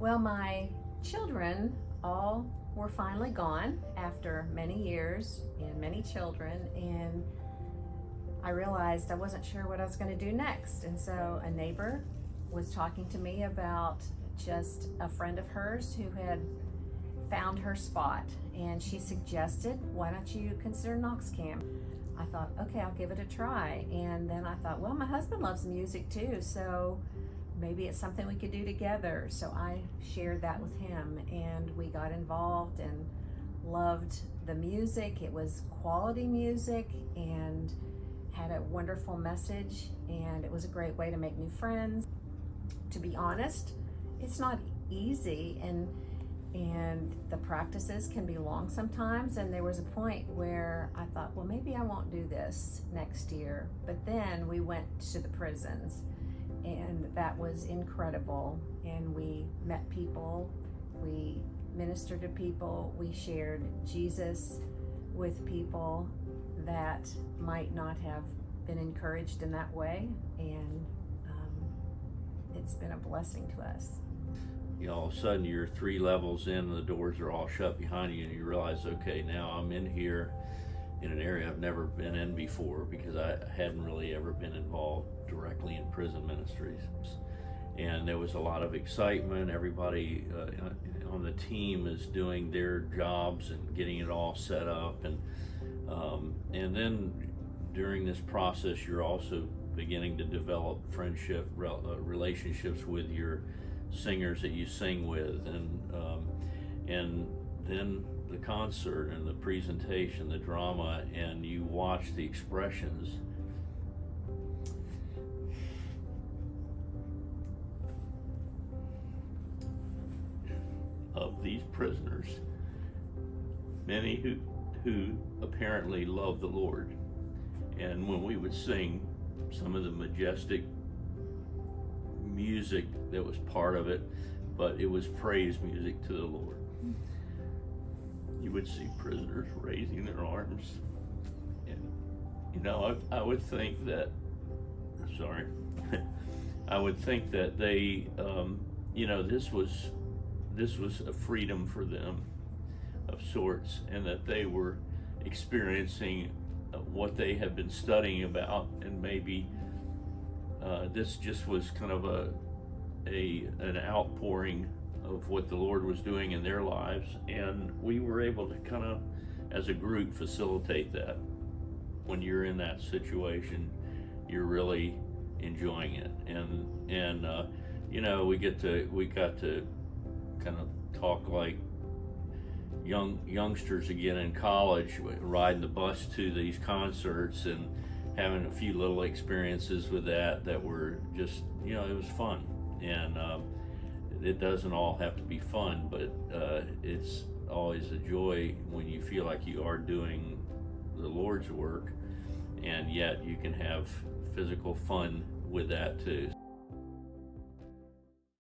Well, my children all were finally gone after many years and many children, and I realized I wasn't sure what I was going to do next. And so a neighbor was talking to me about just a friend of hers who had found her spot, and she suggested, why don't you consider KnoxCAM? I thought, okay, I'll give it a try. And then I thought, well, my husband loves music too, so maybe it's something we could do together. So I shared that with him, and we got involved and loved the music. It was quality music and had a wonderful message, and it was a great way to make new friends. To be honest, it's not easy, and the practices can be long sometimes, and there was a point where I thought, well, maybe I won't do this next year. But then we went to the prisons, and that was incredible, and we met people, we ministered to people, we shared Jesus with people that might not have been encouraged in that way, and it's been a blessing to us. You know, all of a sudden you're 3 levels in and the doors are all shut behind you, and you realize, okay, now I'm in here in an area I've never been in before, because I hadn't really ever been involved directly in prison ministries. And there was a lot of excitement. Everybody on the team is doing their jobs and getting it all set up, and then during this process you're also beginning to develop friendship relationships with your singers that you sing with, and then the concert and the presentation, the drama, and you watch the expressions of these prisoners, many who apparently love the Lord. And when we would sing some of the majestic music that was part of it, but it was praise music to the Lord, you would see prisoners raising their arms. And you know, I would think that, sorry, I would think that they, you know, this was a freedom for them of sorts, and that they were experiencing what they had been studying about, and maybe this just was kind of an outpouring of what the Lord was doing in their lives, and we were able to kind of, as a group, facilitate that. When you're in that situation, you're really enjoying it, and you know, we got to kind of talk like youngsters again in college, riding the bus to these concerts and having a few little experiences with that were just, you know, it was fun. And it doesn't all have to be fun, but it's always a joy when you feel like you are doing the Lord's work, and yet you can have physical fun with that too.